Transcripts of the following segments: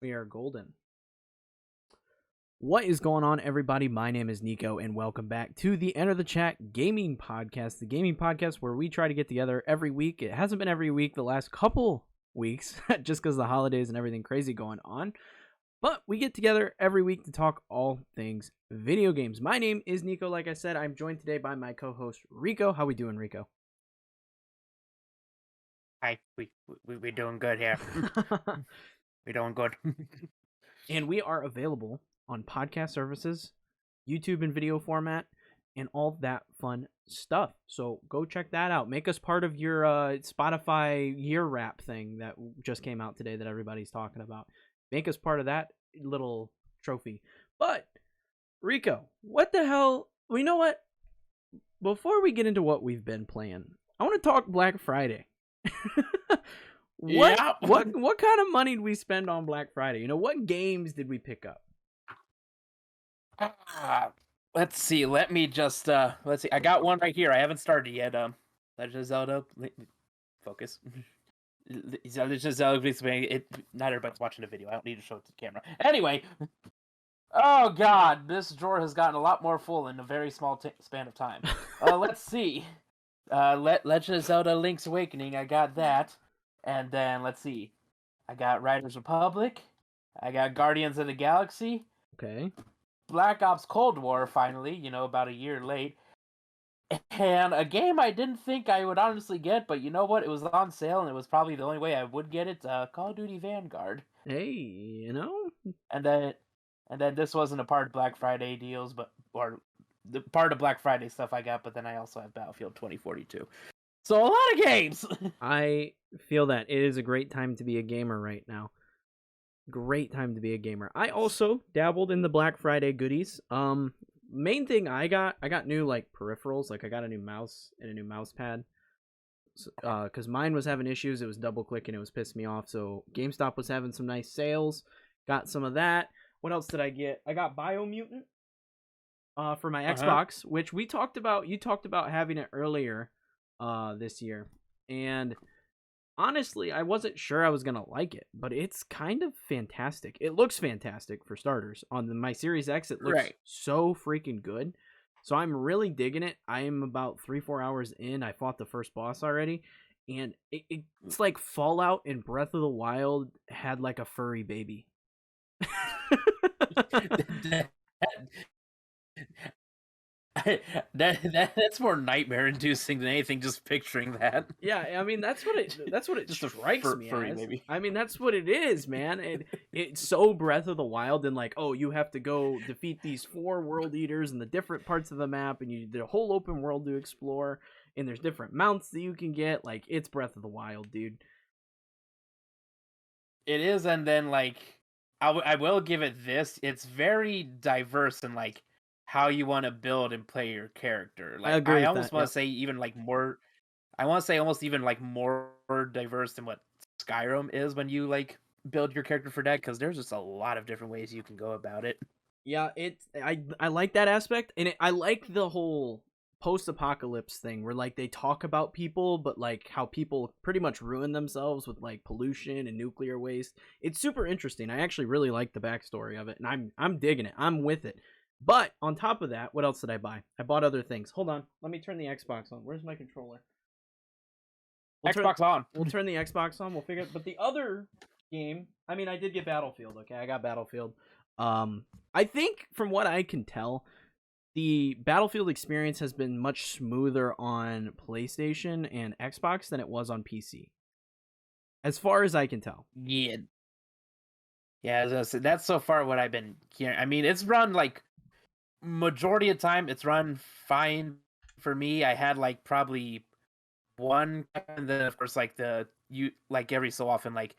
We are golden. What is going on, everybody? My name is Kneeckoh, and welcome back to the Enter the Chat Gaming Podcast, the gaming podcast where we try to get together every week. It hasn't been every week the last couple weeks, just because of the holidays and everything crazy going on. But we get together every week to talk all things video games. My name is Kneeckoh. Like I said, I'm joined today by my co-host, Rico. How we doing, Rico? Hi, we're doing good here. We're doing good. And we are available on podcast services, YouTube in video format, and all that fun stuff. So go check that out. Make us part of your Spotify year wrap thing that just came out today that everybody's talking about. Make us part of that little trophy. But, Rico, what the hell? Well, you know what? Before we get into what we've been playing, I want to talk Black Friday. What kind of money did we spend on Black Friday? You know, what games did we pick up? Let's see. Let's see. I got one right here. I haven't started yet. Legend of Zelda. Focus. Legend of Zelda. Not everybody's watching the video. I don't need to show it to the camera. Anyway. Oh God, this drawer has gotten a lot more full in a very small span of time. Let's see. Legend of Zelda: Link's Awakening. I got that. And then, let's see. I got Riders Republic. I got Guardians of the Galaxy. Okay. Black Ops Cold War, finally. You know, about a year late. And a game I didn't think I would honestly get, but you know what? It was on sale, and it was probably the only way I would get it. Call of Duty Vanguard. Hey, you know? And then this wasn't a part of Black Friday deals, or the part of Black Friday stuff I got, but then I also have Battlefield 2042. So a lot of games. I feel that it is a great time to be a gamer right now. Great time to be a gamer. I also dabbled in the Black Friday goodies. Main thing I got new like peripherals. Like I got a new mouse and a new mouse pad. Because mine was having issues. It was double clicking. It was pissing me off. So GameStop was having some nice sales. Got some of that. What else did I get? I got Biomutant for my Xbox, which we talked about. You talked about having it earlier this year, and honestly I wasn't sure I was gonna like it, but it's kind of fantastic. It looks fantastic for starters. On my Series X it looks so freaking good, so I'm really digging it. I am about 3-4 hours in. I fought the first boss already, and it's like Fallout and Breath of the Wild had like a furry baby. That's more nightmare inducing than anything. Just picturing that. Yeah, I mean that's what it just strikes me as. Maybe. I mean that's what it is, man. It's so Breath of the Wild, and like, oh, you have to go defeat these 4 world eaters in the different parts of the map, and the whole open world to explore, and there's different mounts that you can get. Like, it's Breath of the Wild, dude. It is, and then like I will give it this. It's very diverse in like how you want to build and play your character. Like I almost want to say even like more. I want to say almost even like more diverse than what Skyrim is when you like build your character for that, because there's just a lot of different ways you can go about it. Yeah, I like that aspect, and I like the whole post-apocalypse thing where like they talk about people, but like how people pretty much ruin themselves with like pollution and nuclear waste. It's super interesting. I actually really like the backstory of it, and I'm digging it. I'm with it. But on top of that, what else did I buy? I bought other things. Hold on, let me turn the Xbox on. Where's my controller? We'll turn the Xbox on. We'll figure it. But the other game, I mean, I did get Battlefield. Okay, I got Battlefield. I think from what I can tell, the Battlefield experience has been much smoother on PlayStation and Xbox than it was on PC. As far as I can tell. Yeah, that's so far what I've been hearing. I mean, it's run like majority of the time, it's run fine for me. I had like probably one, and then of course like like every so often like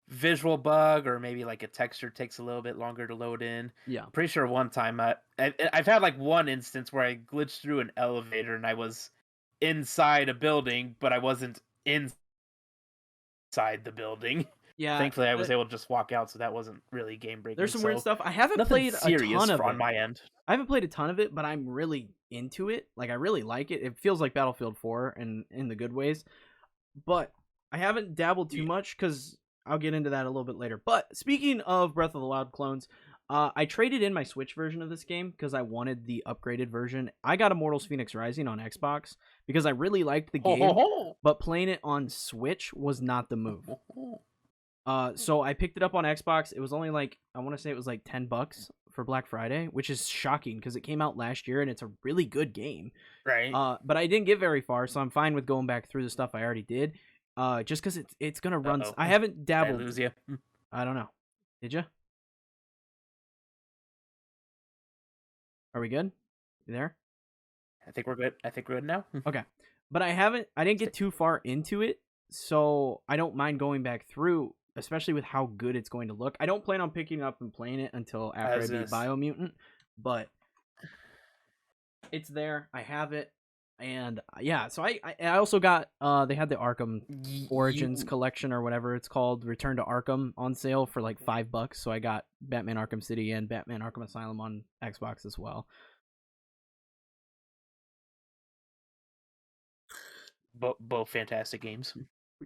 visual bug, or maybe like a texture takes a little bit longer to load in. Yeah, I'm pretty sure one time I've had like one instance where I glitched through an elevator and I was inside a building, but I wasn't inside the building. Yeah, thankfully I was able to just walk out, so that wasn't really game breaking. There's some weird stuff. I haven't played a ton of it on my end. I haven't played a ton of it, but I'm really into it. Like, I really like it. It feels like Battlefield 4 in the good ways. But I haven't dabbled too much because I'll get into that a little bit later. But speaking of Breath of the Wild clones, I traded in my Switch version of this game because I wanted the upgraded version. I got Immortals Phoenix Rising on Xbox because I really liked the game, but playing it on Switch was not the move. So I picked it up on Xbox. It was only like, I want to say it was like $10 for Black Friday, which is shocking because it came out last year and it's a really good game. Right. But I didn't get very far, so I'm fine with going back through the stuff I already did. Just because it's gonna run. Uh-oh. I haven't dabbled. Did I lose you? I don't know. Did you? Are we good? You there? I think we're good. I think we're good now. Okay. But I didn't get too far into it, so I don't mind going back through, especially with how good it's going to look. I don't plan on picking it up and playing it until after I beat Biomutant, but it's there. I have it. And yeah, so I also got they had the Arkham Origins collection or whatever it's called, Return to Arkham, on sale for like $5. So I got Batman Arkham City and Batman Arkham Asylum on Xbox as well. Both fantastic games.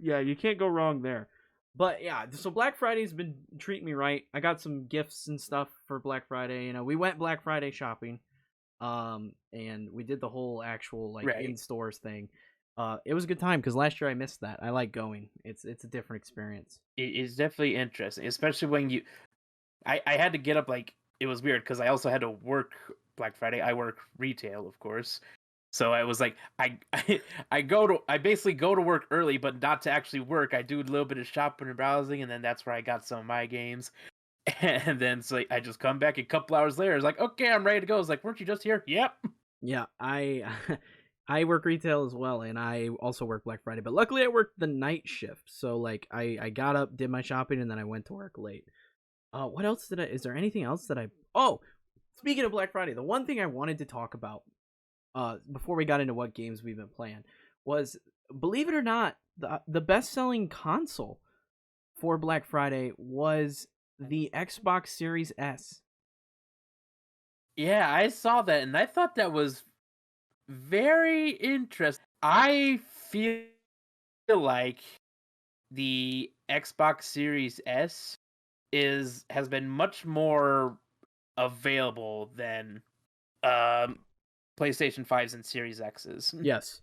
Yeah, you can't go wrong there. But yeah, so Black Friday's been treating me right. I got some gifts and stuff for Black Friday. You know, we went Black Friday shopping. And we did the whole actual like in stores thing. It was a good time because last year I missed that. I like going. It's a different experience. It's definitely interesting, especially when I had to get up, like, it was weird because I also had to work Black Friday. I work retail, of course. So I was like, I basically go to work early, but not to actually work. I do a little bit of shopping and browsing, and then that's where I got some of my games. And then so I just come back a couple hours later. It's like, okay, I'm ready to go. It's like, weren't you just here? Yep. Yeah, I work retail as well, and I also work Black Friday. But luckily, I worked the night shift, so like I got up, did my shopping, and then I went to work late. What else did I? Is there anything else that I? Oh, speaking of Black Friday, the one thing I wanted to talk about, before we got into what games we've been playing, was, believe it or not, the best-selling console for Black Friday was the Xbox Series S. Yeah, I saw that, and I thought that was very interesting. I feel like the Xbox Series S has been much more available than PlayStation 5s and Series X's. Yes.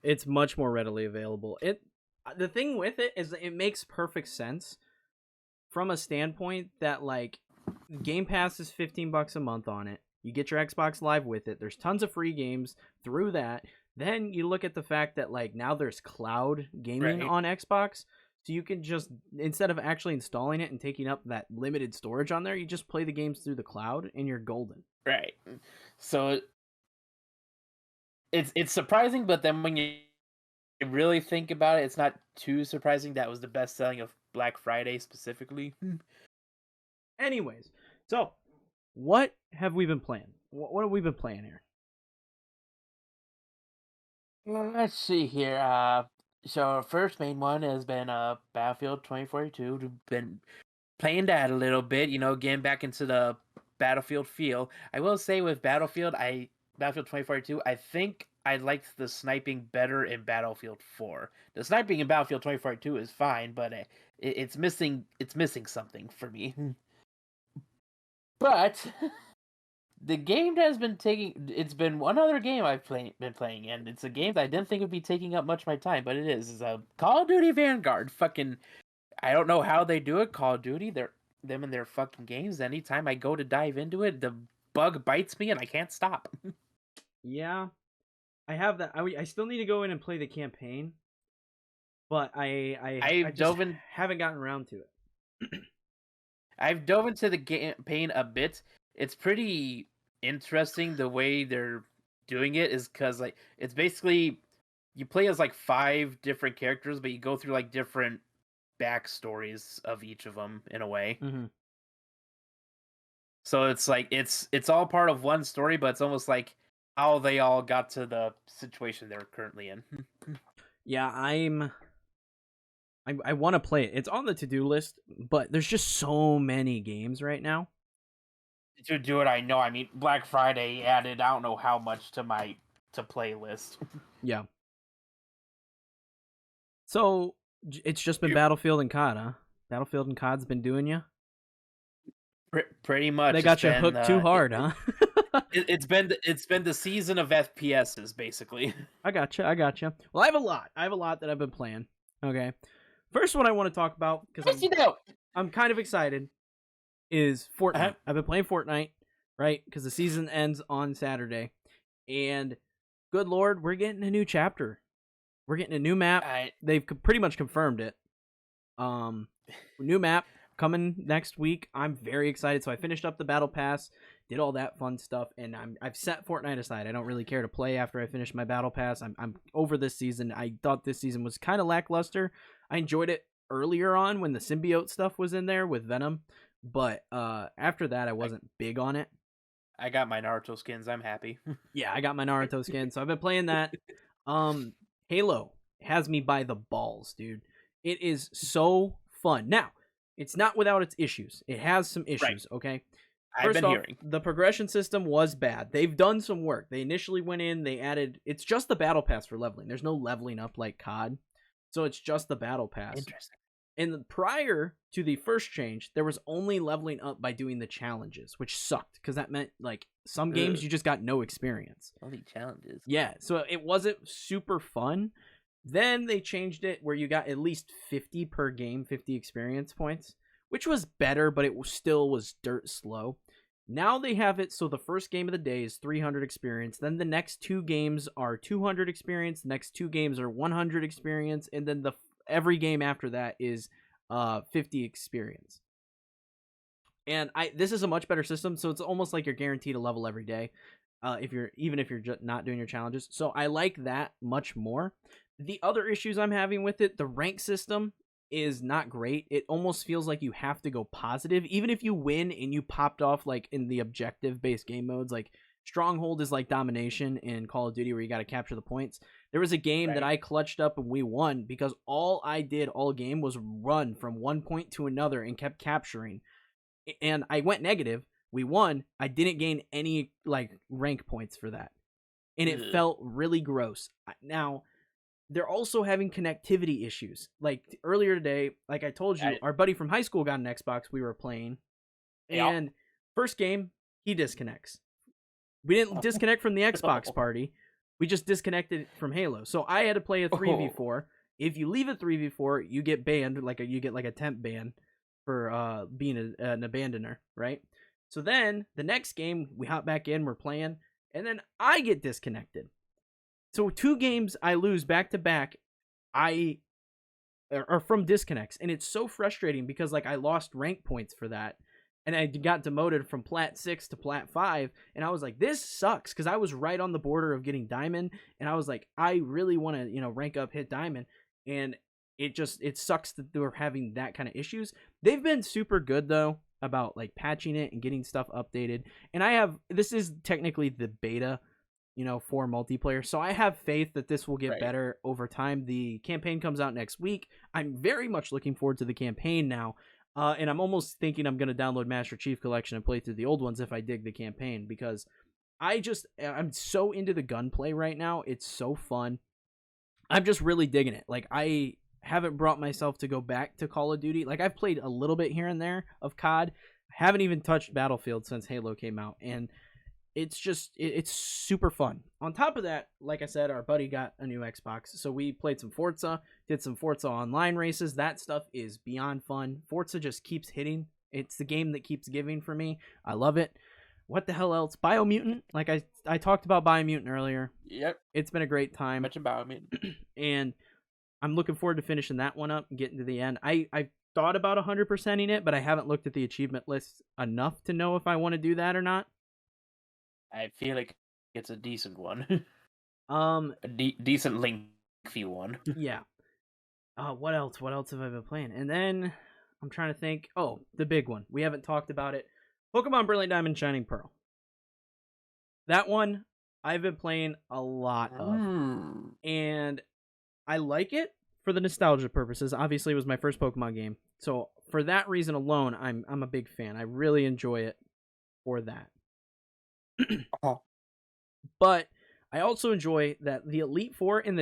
It's much more readily available. The thing with it is that it makes perfect sense from a standpoint that, like, Game Pass is $15 a month on it. You get your Xbox Live with it. There's tons of free games through that. Then you look at the fact that, like, now there's cloud gaming on Xbox. So you can just, instead of actually installing it and taking up that limited storage on there, you just play the games through the cloud and you're golden. Right. So it's surprising, but then when you really think about it, it's not too surprising. That was the best selling of Black Friday specifically. Anyways, so what have we been playing? What have we been playing here? Well, let's see here. So our first main one has been Battlefield 2042. We've been playing that a little bit, getting back into the Battlefield feel. I will say with Battlefield 2042, I think I liked the sniping better in Battlefield 4. The sniping in Battlefield 2042 is fine, but it's missing something for me. But the game that has been it's been one other game I've been playing, and it's a game that I didn't think would be taking up much of my time, but it is Call of Duty Vanguard. Fucking, I don't know how they do it. Call of Duty, them and their fucking games. Anytime I go to dive into it, the bug bites me and I can't stop. Yeah, I have that. I still need to go in and play the campaign, but I just haven't gotten around to it. I've dove into the campaign a bit. It's pretty interesting the way they're doing it, is because, like, it's basically you play as like 5 different characters, but you go through like different backstories of each of them in a way. Mm-hmm. So it's like it's all part of one story, but it's almost like how they all got to the situation they're currently in. Yeah, I want to play it. It's on the to-do list, but there's just so many games right now. To do it, I know. I mean, Black Friday added I don't know how much to my play list. Yeah. So It's just been You- Battlefield and COD, huh? Battlefield and COD's been doing you. Pretty much. They It's got you been, hooked too hard, huh? it's been the season of FPSs basically. I gotcha. I gotcha. Well, I have a lot. I have a lot that I've been playing. Okay. First one I want to talk about because Yes, you know. I'm kind of excited is Fortnite. Uh-huh. I've been playing Fortnite, right? Because the season ends on Saturday, and good lord, we're getting a new chapter. We're getting a new map. They've pretty much confirmed it. New map coming next week. I'm very excited. So I finished up the battle pass, did all that fun stuff, and I've set Fortnite aside. I don't really care to play after I finish my battle pass. I'm over this season. I thought this season was kind of lackluster. I enjoyed it earlier on when the symbiote stuff was in there with Venom, but after that I wasn't big on it. I got my Naruto skins. I'm happy. Yeah, I got my Naruto skin, so I've been playing that. Halo has me by the balls, dude. It is so fun. Now, it's not without its issues. It has some issues, okay? I've been hearing. The progression system was bad. They've done some work. They initially went in, they added... It's just the battle pass for leveling. There's no leveling up like COD. So it's just the battle pass. Interesting. And prior to the first change, there was only leveling up by doing the challenges, which sucked because that meant like some games you just got no experience. Only challenges. Yeah, so it wasn't super fun. Then they changed it where you got at least 50 per game, 50 experience points, which was better, but it still was dirt slow. Now they have it so the first game of the day is 300 experience, then the next 2 games are 200 experience, the next 2 games are 100 experience, and then every game after that is 50 experience. And this is a much better system, so it's almost like you're guaranteed a level every day, even if you're just not doing your challenges. So I like that much more. The other issues I'm having with it, the rank system is not great. It almost feels like you have to go positive, even if you win and you popped off like in the objective-based game modes, like Stronghold is like domination in Call of Duty where you got to capture the points. There was a game that I clutched up and we won because all I did all game was run from one point to another and kept capturing. And I went negative. We won. I didn't gain any like rank points for that. And it felt really gross. Now, they're also having connectivity issues. Like earlier today, like I told you, our buddy from high school got an Xbox we were playing. And first game, he disconnects. We didn't disconnect from the Xbox party. We just disconnected from Halo. So I had to play a 3v4. If you leave a 3v4, you get banned, you get a temp ban for being an abandoner, right? So then the next game, we hop back in, we're playing, and then I get disconnected. So 2 games I lose back to back, are from disconnects, and it's so frustrating because like I lost rank points for that. And I got demoted from Plat 6 to Plat 5. And I was like, this sucks. Because I was right on the border of getting Diamond. And I was like, I really want to, rank up, hit Diamond. And it sucks that they're having that kind of issues. They've been super good, though, about like patching it and getting stuff updated. And this is technically the beta, for multiplayer. So I have faith that this will get better over time. The campaign comes out next week. I'm very much looking forward to the campaign now. And I'm almost thinking I'm going to download Master Chief Collection and play through the old ones if I dig the campaign, because I'm so into the gunplay right now. It's so fun. I'm just really digging it. Like, I haven't brought myself to go back to Call of Duty. Like, I've played a little bit here and there of COD. I haven't even touched Battlefield since Halo came out. And it's super fun. On top of that, like I said, our buddy got a new Xbox, so we played some Forza, did some Forza online races. That stuff is beyond fun. Forza just keeps hitting. It's the game that keeps giving for me. I love it. What the hell else? Biomutant, like I talked about Biomutant earlier. Yep. It's been a great time. Mention Biomutant. And I'm looking forward to finishing that one up and getting to the end. I thought about 100%ing it, but I haven't looked at the achievement list enough to know if I want to do that or not. I feel like it's a decent one. A decent lengthy one. Yeah. What else? What else have I been playing? And then I'm trying to think. Oh, the big one. We haven't talked about it. Pokemon Brilliant Diamond Shining Pearl. That one I've been playing a lot of. And I like it for the nostalgia purposes. Obviously, it was my first Pokemon game. So for that reason alone, I'm a big fan. I really enjoy it for that. But I also enjoy that the Elite Four and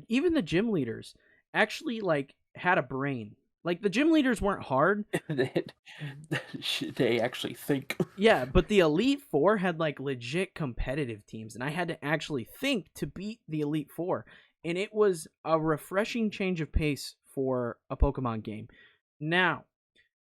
even the gym leaders actually like had a brain. Like, the gym leaders weren't hard. They actually think. Yeah, but the Elite Four had like legit competitive teams, and I had to actually think to beat the Elite Four. And it was a refreshing change of pace for a Pokemon game. Now,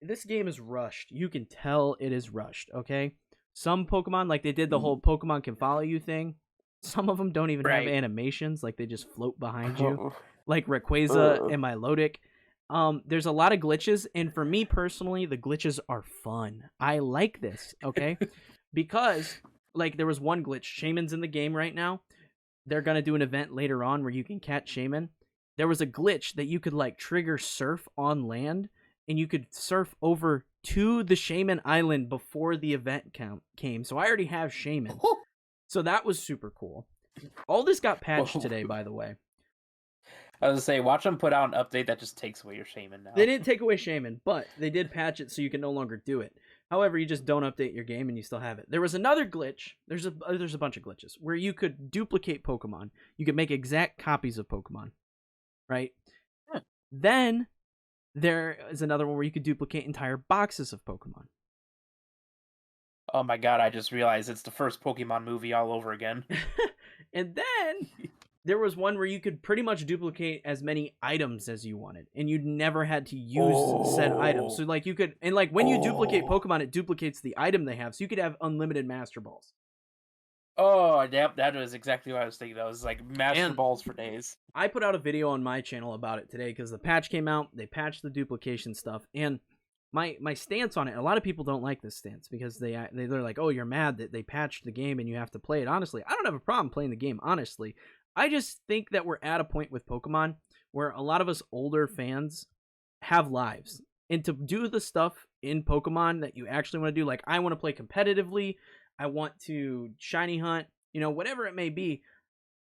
this game is rushed. You can tell it is rushed, okay? Some Pokemon, like they did the whole Pokemon can follow you thing, some of them don't even have animations, like they just float behind you, like Rayquaza and Milotic. There's a lot of glitches, and for me personally, the glitches are fun. I like this, okay? Because, like, there was one glitch. Shaymin's in the game right now. They're going to do an event later on where you can catch Shaymin. There was a glitch that you could, like, trigger surf on land, and you could surf over to the Shaymin Island before the event came. So I already have Shaymin. So that was super cool. All this got patched today, by the way. I was gonna say, watch them put out an update that just takes away your Shaymin now. They didn't take away Shaymin, but they did patch it so you can no longer do it. However, you just don't update your game and you still have it. There was another glitch. There's a bunch of glitches where you could duplicate Pokemon. You could make exact copies of Pokemon, right? Then there is another one where you could duplicate entire boxes of Pokemon. Oh my god, I just realized it's the first Pokemon movie all over again. And then there was one where you could pretty much duplicate as many items as you wanted, and you never had to use said items. So like you could, and like when you duplicate Pokemon, it duplicates the item they have, so you could have unlimited Master Balls. Oh, that was exactly what I was thinking. That was like Master Balls for days. I put out a video on my channel about it today because the patch came out. They patched the duplication stuff, and my stance on it. A lot of people don't like this stance because they're like, oh, you're mad that they patched the game and you have to play it. Honestly, I don't have a problem playing the game. Honestly, I just think that we're at a point with Pokemon where a lot of us older fans have lives, and to do the stuff in Pokemon that you actually want to do, like I want to play competitively. I want to shiny hunt, whatever it may be.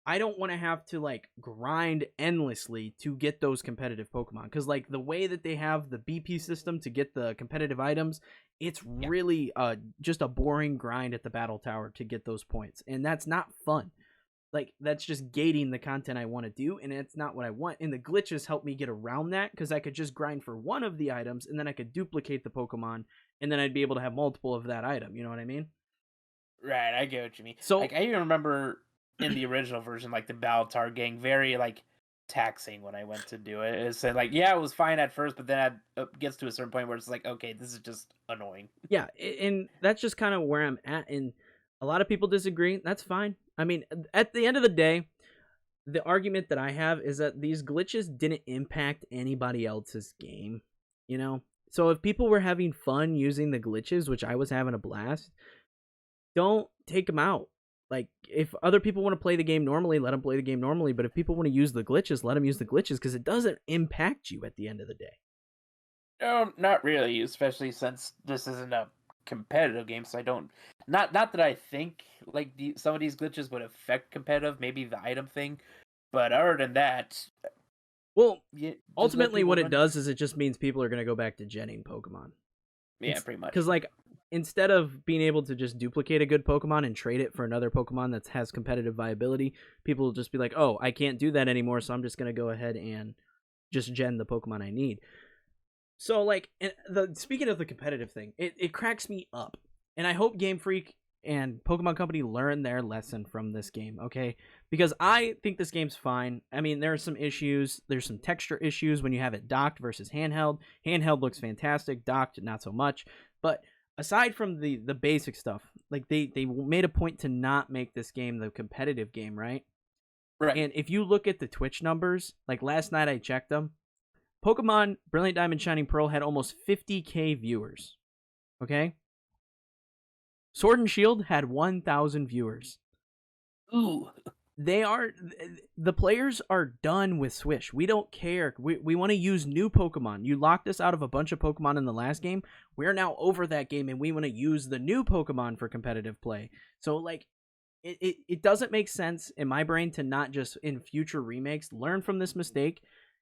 I don't want to have to like grind endlessly to get those competitive Pokemon, because like the way that they have the BP system to get the competitive items, it's really just a boring grind at the battle tower to get those points, and that's not fun. Like that's just gating the content I want to do, and it's not what I want. And the glitches help me get around that because I could just grind for one of the items, and then I could duplicate the Pokemon, and then I'd be able to have multiple of that item. You know what I mean? Right, I get what you mean. So like, I even remember in the original version, like the battle tower getting very like taxing when I went to do it. It's like, yeah, it was fine at first, but then it gets to a certain point where it's like, okay, this is just annoying. Yeah, and that's just kind of where I'm at, and a lot of people disagree. That's fine. I mean, at the end of the day, the argument that I have is that these glitches didn't impact anybody else's game, So if people were having fun using the glitches, which I was having a blast, don't take them out. Like, if other people want to play the game normally, let them play the game normally. But if people want to use the glitches, let them use the glitches, because it doesn't impact you at the end of the day. No, not really, especially since this isn't a competitive game, so I don't... Not that I think, like, some of these glitches would affect competitive, maybe the item thing, but other than that... Well, ultimately what it does is it just means people are going to go back to genning Pokemon. Yeah, pretty much. Because, like, instead of being able to just duplicate a good Pokemon and trade it for another Pokemon that has competitive viability, people will just be like, oh, I can't do that anymore, so I'm just going to go ahead and just gen the Pokemon I need. So, like, speaking of the competitive thing, it cracks me up. And I hope Game Freak and Pokemon Company learn their lesson from this game, okay? Because I think this game's fine. I mean, there are some issues. There's some texture issues when you have it docked versus handheld. Handheld looks fantastic. Docked, not so much. But aside from the basic stuff, like, they made a point to not make this game the competitive game, right? Right. And if you look at the Twitch numbers, like last night I checked them, Pokemon Brilliant Diamond Shining Pearl had almost 50,000 viewers. Okay? Sword and Shield had 1,000 viewers. Ooh. The players are done with Swish. We don't care. We want to use new Pokemon. You locked us out of a bunch of Pokemon in the last game. We're now over that game, and we want to use the new Pokemon for competitive play. So, like, it doesn't make sense in my brain to not just, in future remakes, learn from this mistake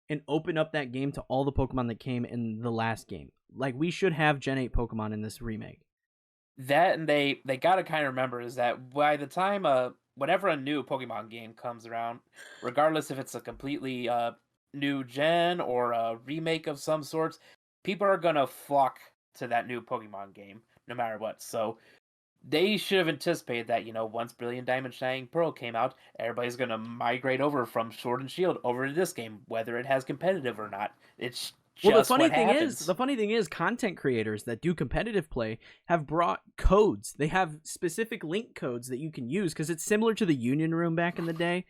and open up that game to all the Pokemon that came in the last game. Like, we should have Gen 8 Pokemon in this remake. That, and they gotta kind of remember is that by the time whenever a new Pokemon game comes around, regardless if it's a completely new gen or a remake of some sorts, people are gonna flock to that new Pokemon game no matter what. So they should have anticipated that, once Brilliant Diamond Shining Pearl came out, everybody's gonna migrate over from Sword and Shield over to this game, whether it has competitive or not. It's Well, just what happens. the funny thing is, content creators that do competitive play have brought codes. They have specific link codes that you can use because it's similar to the Union Room back in the day,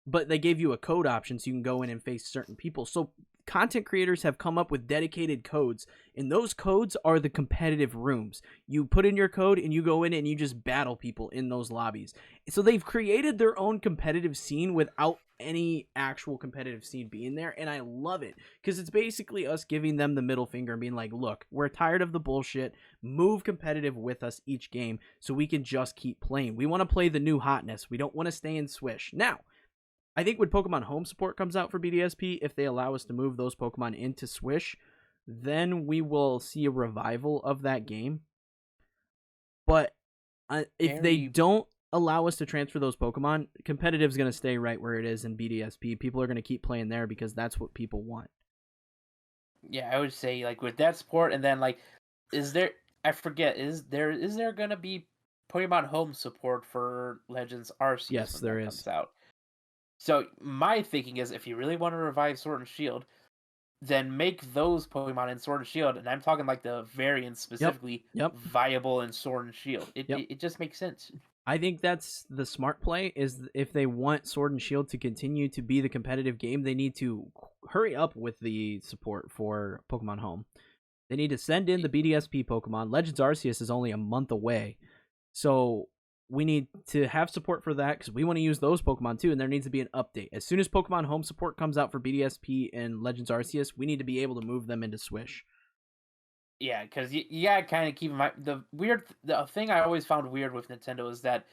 but they gave you a code option so you can go in and face certain people. So content creators have come up with dedicated codes, and those codes are the competitive rooms. You put in your code and you go in and you just battle people in those lobbies. So they've created their own competitive scene without any actual competitive scene being there, and I love it because it's basically us giving them the middle finger and being like, look, we're tired of the bullshit. Move competitive with us each game so we can just keep playing. We want to play the new hotness. We don't want to stay in Swish. Now, I think when Pokemon Home support comes out for BDSP, if they allow us to move those Pokemon into Swish, then we will see a revival of that game. But if they don't allow us to transfer those Pokemon, competitive is going to stay right where it is in BDSP. People are going to keep playing there because that's what people want. Yeah, I would say like with that support, and then like, is there? I forget. Is there going to be Pokemon Home support for Legends Arceus? Yes, when there that is. comes out? So my thinking is, if you really want to revive Sword and Shield, then make those Pokemon in Sword and Shield, and I'm talking like the variants specifically, viable in Sword and Shield. It just makes sense. I think that's the smart play, is if they want Sword and Shield to continue to be the competitive game, they need to hurry up with the support for Pokemon Home. They need to send in the BDSP Pokemon. Legends Arceus is only a month away. So we need to have support for that because we want to use those Pokemon too, and there needs to be an update. As soon as Pokemon Home support comes out for BDSP and Legends Arceus, we need to be able to move them into Swish. Yeah, because you gotta kind of keep in mind the thing I always found weird with Nintendo is that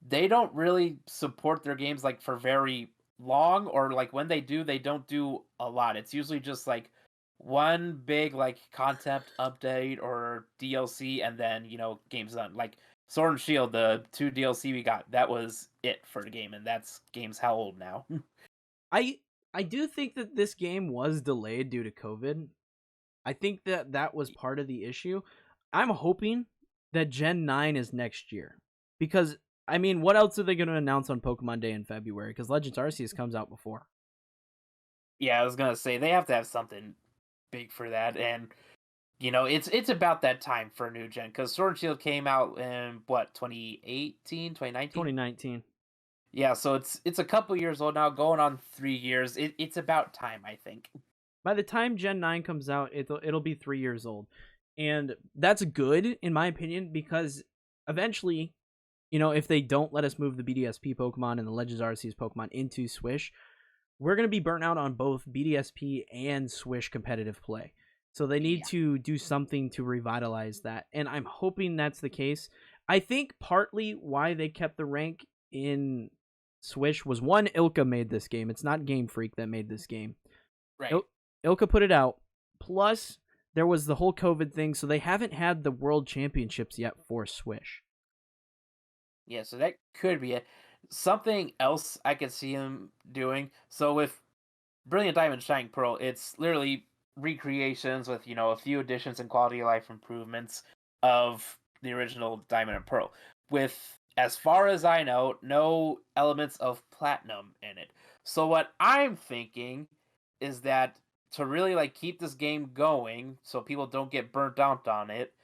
they don't really support their games like for very long, or like when they do, they don't do a lot. It's usually just like one big like concept update or DLC, and then game's done. Like Sword and Shield, the 2 DLC we got, that was it for the game, and that's game's how old now? I do think that this game was delayed due to COVID. I think that was part of the issue. I'm hoping that Gen 9 is next year. Because, I mean, what else are they going to announce on Pokemon Day in February? Because Legends Arceus comes out before. Yeah, I was going to say, they have to have something big for that. And, it's about that time for a new gen. Because Sword and Shield came out in, 2018, 2019? 2019. Yeah, so it's a couple years old now, going on 3 years. It's about time, I think. By the time Gen 9 comes out, it'll be 3 years old. And that's good, in my opinion, because eventually, if they don't let us move the BDSP Pokemon and the Legends Arceus Pokemon into Swish, we're going to be burnt out on both BDSP and Swish competitive play. So they need to do something to revitalize that. And I'm hoping that's the case. I think partly why they kept the rank in Swish was, one, Ilka made this game. It's not Game Freak that made this game. Right. Ilka put it out. Plus, there was the whole COVID thing, so they haven't had the World Championships yet for Swish. Yeah, so that could be it. Something else I could see him doing. So with Brilliant Diamond Shining Pearl, it's literally recreations with, a few additions and quality of life improvements of the original Diamond and Pearl. With, as far as I know, no elements of Platinum in it. So what I'm thinking is that to really like keep this game going so people don't get burnt out on it,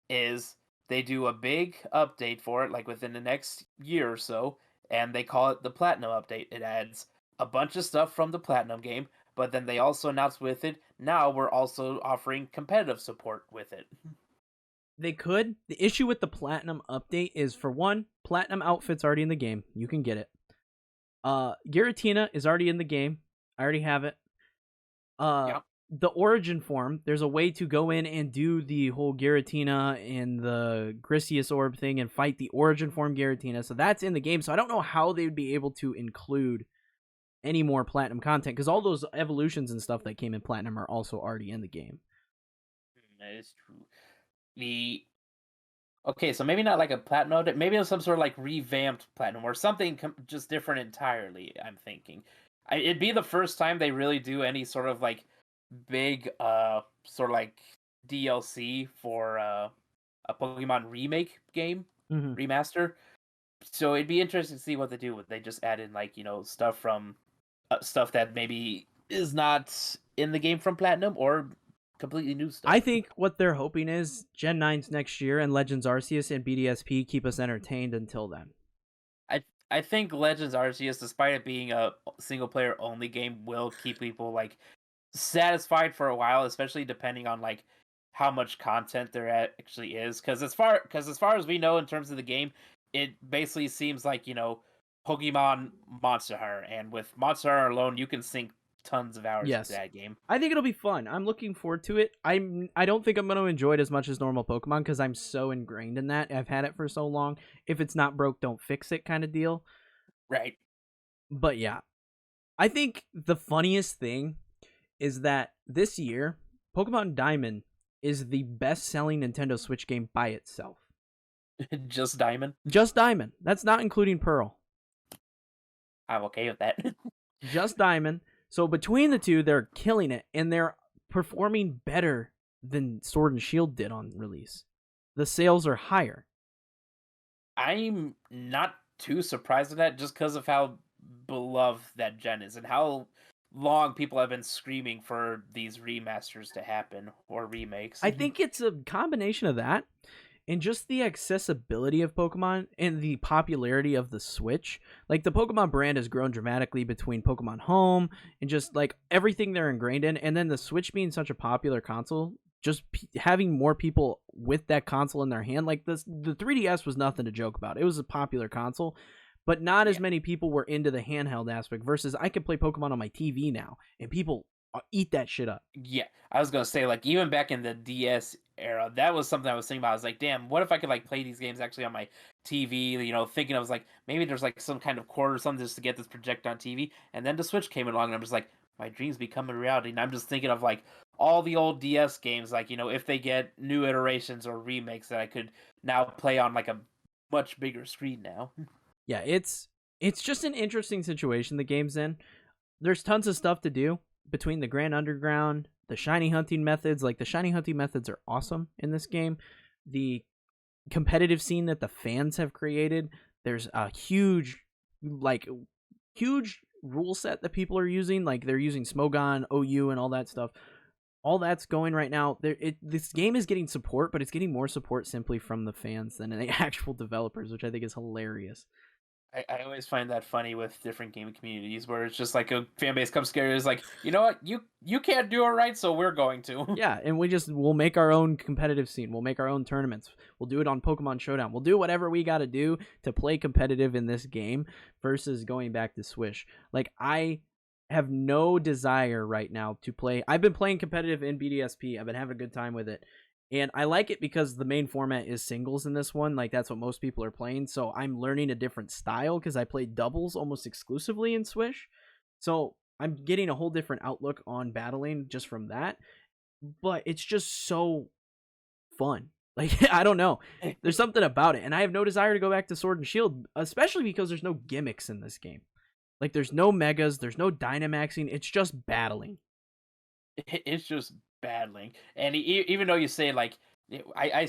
is they do a big update for it like within the next year or so, and they call it the Platinum update. It adds a bunch of stuff from the Platinum game, but then they also announce with it, now we're also offering competitive support with it. They could. The issue with the Platinum update is, for one, Platinum outfit's already in the game. You can get it. Giratina is already in the game. I already have it. The origin form, there's a way to go in and do the whole Giratina and the Grisius Orb thing and fight the origin form Giratina. So that's in the game. So I don't know how they would be able to include any more Platinum content, because all those evolutions and stuff that came in Platinum are also already in the game. That is true. Okay, so maybe not like a Platinum update. Maybe it's some sort of like revamped Platinum or something just different entirely, I'm thinking. It'd be the first time they really do any sort of like big sort of like DLC for a Pokemon remake game Hmm. remaster. So it'd be interesting to see what they do. Would they just add in like stuff from stuff that maybe is not in the game from Platinum, or completely new stuff? I think what they're hoping is Gen 9's next year and Legends Arceus and BDSP keep us entertained until then. I think Legends Arceus, despite it being a single player only game, will keep people like satisfied for a while, especially depending on like how much content there actually is. Because as far as we know in terms of the game, it basically seems like Pokemon Monster Hunter, and with Monster Hunter alone, you can sink tons of hours into Yes. that game. I think it'll be fun. I'm looking forward to it. I don't think I'm going to enjoy it as much as normal Pokemon because I'm so ingrained in that. I've had it for so long. If it's not broke, don't fix it kind of deal. Right. But yeah, I think the funniest thing is that this year, Pokemon Diamond is the best-selling Nintendo Switch game by itself. Just Diamond. Just Diamond. That's not including Pearl. I'm okay with that. Just Diamond. So between the two, they're killing it, and they're performing better than Sword and Shield did on release. The sales are higher. I'm not too surprised at that, just because of how beloved that gen is and how long people have been screaming for these remasters to happen, or remakes. I think it's a combination of that and just the accessibility of Pokemon and the popularity of the Switch. Like, the Pokemon brand has grown dramatically between Pokemon Home and just like everything they're ingrained in, and then the Switch being such a popular console, just having more people with that console in their hand. Like, the 3DS was nothing to joke about. It was a popular console, but not as many people were into the handheld aspect, versus I can play Pokemon on my TV now and people eat that shit up. Yeah, I was gonna say, like, even back in the DS era, that was something I was thinking about. I was like, damn, what if I could like play these games actually on my TV? Thinking I was like, maybe there's like some kind of cord or something just to get this projected on TV. And then the Switch came along, and I'm just like, my dreams become a reality. And I'm just thinking of like all the old DS games, like if they get new iterations or remakes that I could now play on like a much bigger screen now. Yeah, it's just an interesting situation the game's in. There's tons of stuff to do between the Grand Underground, the shiny hunting methods. Like, the shiny hunting methods are awesome in this game. The competitive scene that the fans have created, there's a huge rule set that people are using. Like, they're using Smogon, OU, and all that stuff. All that's going right now. This game is getting support, but it's getting more support simply from the fans than the actual developers, which I think is hilarious. I always find that funny with different gaming communities, where it's just like a fan base comes together, is like, you know what, you can't do it right, so we're going to. Yeah, and we'll make our own competitive scene. We'll make our own tournaments. We'll do it on Pokemon Showdown. We'll do whatever we got to do to play competitive in this game versus going back to Swish. Like, I have no desire right now to play. I've been playing competitive in BDSP. I've been having a good time with it. And I like it because the main format is singles in this one. Like, that's what most people are playing. So I'm learning a different style because I play doubles almost exclusively in Swish. So I'm getting a whole different outlook on battling just from that. But it's just so fun. Like, I don't know. There's something about it. And I have no desire to go back to Sword and Shield, especially because there's no gimmicks in this game. Like, there's no megas, there's no Dynamaxing. It's just battling. It's just battling. And even though you say like, I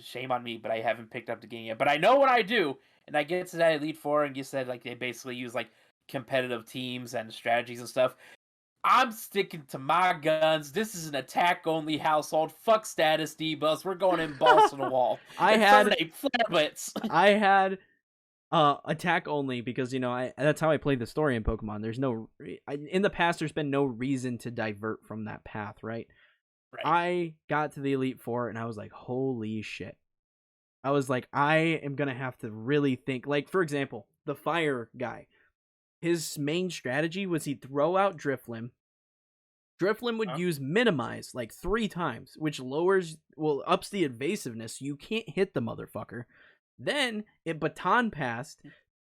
shame on me, but I haven't picked up the game yet. But I know what I do, and I get to that Elite Four, and you said like they basically use like competitive teams and strategies and stuff. I'm sticking to my guns. This is an attack-only household. Fuck status debuffs. We're going in balls to the wall. I had flare blitz. I had attack only because that's how I played the story in Pokemon. There's in the past there's been no reason to divert from that path, right? I got to the Elite Four and I was like, holy shit. I was like, I am gonna have to really think. Like, for example, the fire guy, his main strategy was he'd throw out Driflim. Driflim would use Minimize like 3 times, which ups the evasiveness. You can't hit the motherfucker. Then it Baton Passed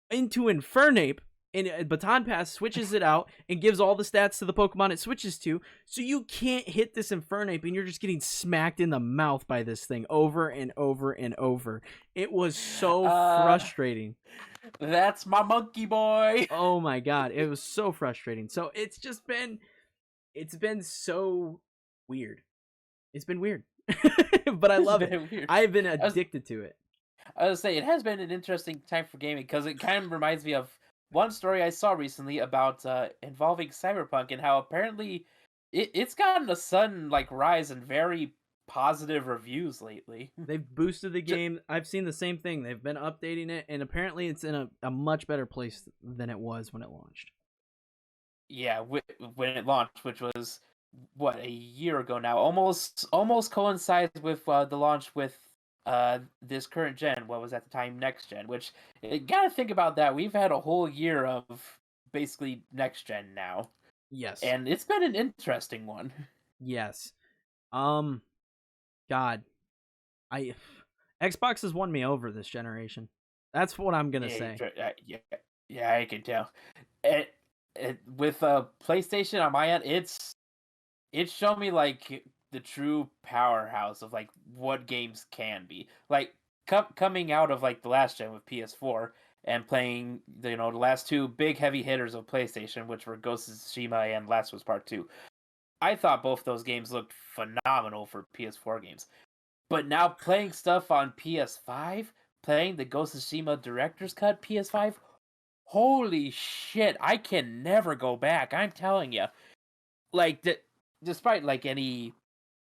into Infernape, and Baton Pass switches it out and gives all the stats to the Pokemon it switches to, so you can't hit this Infernape, and you're just getting smacked in the mouth by this thing over and over and over. It was so frustrating. That's my monkey boy. Oh my god, it was so frustrating. So it's been so weird. It's been weird. But I It's love it. very weird. I've been I was, addicted to it. I was saying it has been an interesting time for gaming because it kind of reminds me of one story I saw recently about involving Cyberpunk and how apparently it's gotten a sudden like rise in very positive reviews lately. They've boosted the Ju- game. I've seen the same thing. They've been updating it, and apparently it's in a much better place than it was when it launched. yeah, when it launched, which was what, a year ago now, almost coincides with the launch with this current gen, what was at the time next gen, which you gotta think about that. We've had a whole year of basically next gen now, Yes. and it's been an interesting one. Yes. Um God. I Xbox has won me over this generation. That's what I'm gonna say. Yeah, yeah, I can tell. With PlayStation on my end, it's shown me like the true powerhouse of like what games can be. Like coming out of like the last gen with PS4 and playing the last two big heavy hitters of PlayStation, which were Ghost of Tsushima and Last of Us Part 2. I thought both those games looked phenomenal for PS4 games. But now playing stuff on PS5, playing the Ghost of Tsushima Director's Cut PS5, holy shit, I can never go back. I'm telling you. Like despite like any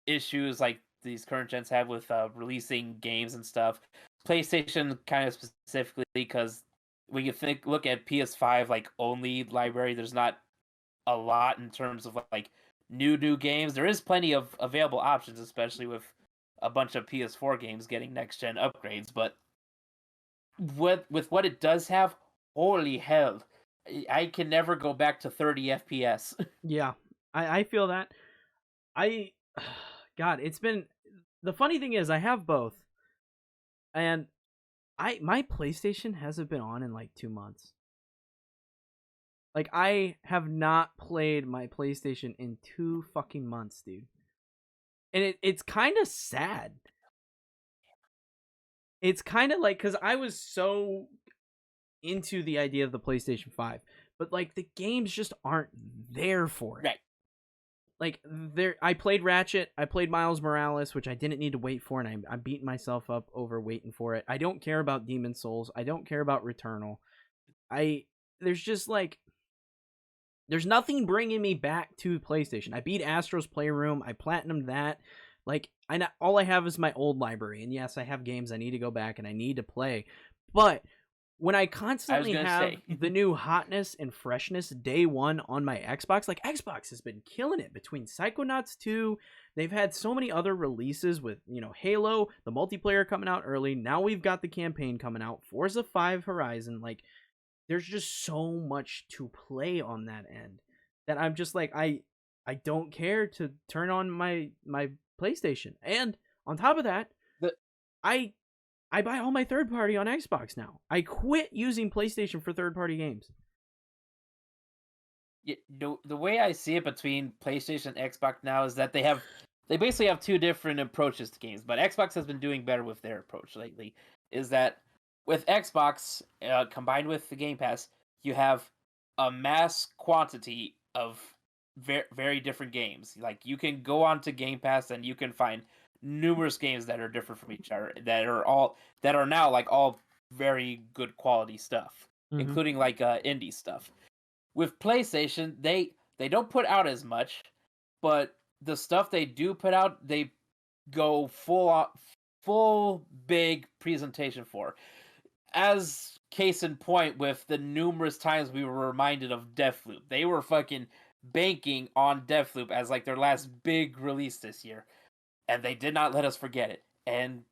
issues like these current gens have with releasing games and stuff, PlayStation kind of specifically, because when you look at PS5 like only library, there's not a lot in terms of like new games. There is plenty of available options, especially with a bunch of PS4 games getting next gen upgrades. But with what it does have, holy hell, I can never go back to 30 FPS. Yeah. I feel that. I God, it's been the funny thing is I have both. And my PlayStation hasn't been on in like 2 months. Like I have not played my PlayStation in 2 fucking months, dude. And it's kind of sad. It's kind of like cuz I was so into the idea of the PlayStation 5, but like the games just aren't there for it. Right. Like there I played Ratchet, I played Miles Morales, which I didn't need to wait for, and I'm beating myself up over waiting for it. I don't care about Demon Souls, I don't care about Returnal. There's just like there's nothing bringing me back to PlayStation. I beat Astro's Playroom, I platinumed that. Like all I have is my old library, and yes, I have games I need to go back and I need to play. But when I constantly have the new hotness and freshness day one on my Xbox, like Xbox has been killing it between Psychonauts 2. They've had so many other releases with, Halo, the multiplayer coming out early. Now we've got the campaign coming out, Forza 5 Horizon. Like, there's just so much to play on that end that I'm just like, I don't care to turn on my PlayStation. And on top of that, I buy all my third party on Xbox now. I quit using PlayStation for third party games. Yeah, the way I see it between PlayStation and Xbox now is that they basically have two different approaches to games, but Xbox has been doing better with their approach lately. Is that with Xbox combined with the Game Pass, you have a mass quantity of very different games. Like you can go onto Game Pass and you can find numerous games that are different from each other that are now like all very good quality stuff, including like indie stuff. With PlayStation, they don't put out as much, but the stuff they do put out, they go full big presentation for. As case in point, with the numerous times we were reminded of Deathloop, they were fucking banking on Deathloop as like their last big release this year, and they did not let us forget it. And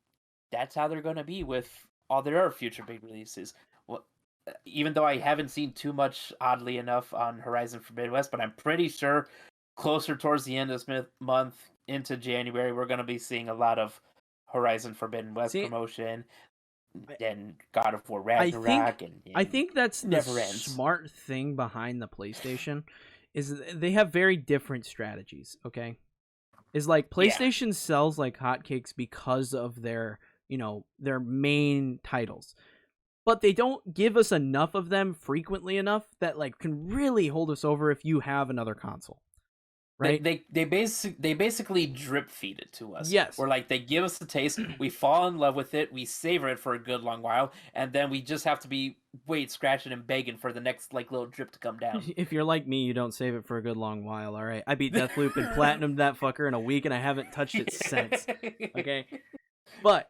that's how they're gonna be with all their other future big releases. Well, even though I haven't seen too much, oddly enough, on Horizon Forbidden West, but I'm pretty sure closer towards the end of this month into January, we're gonna be seeing a lot of Horizon Forbidden West promotion. Then God of War Ragnarok, I think that's the ends. smart thing behind the PlayStation is they have very different strategies. Okay, is like PlayStation sells like hotcakes because of their their main titles, but they don't give us enough of them frequently enough that like can really hold us over if you have another console, right? They basically drip feed it to us. Yes. Where like they give us the taste, we fall in love with it, we savor it for a good long while, and then we just have to be scratching and begging for the next like little drip to come down. If you're like me, you don't save it for a good long while. All right, I beat Deathloop and platinumed that fucker in a week, and I haven't touched it since. Okay, but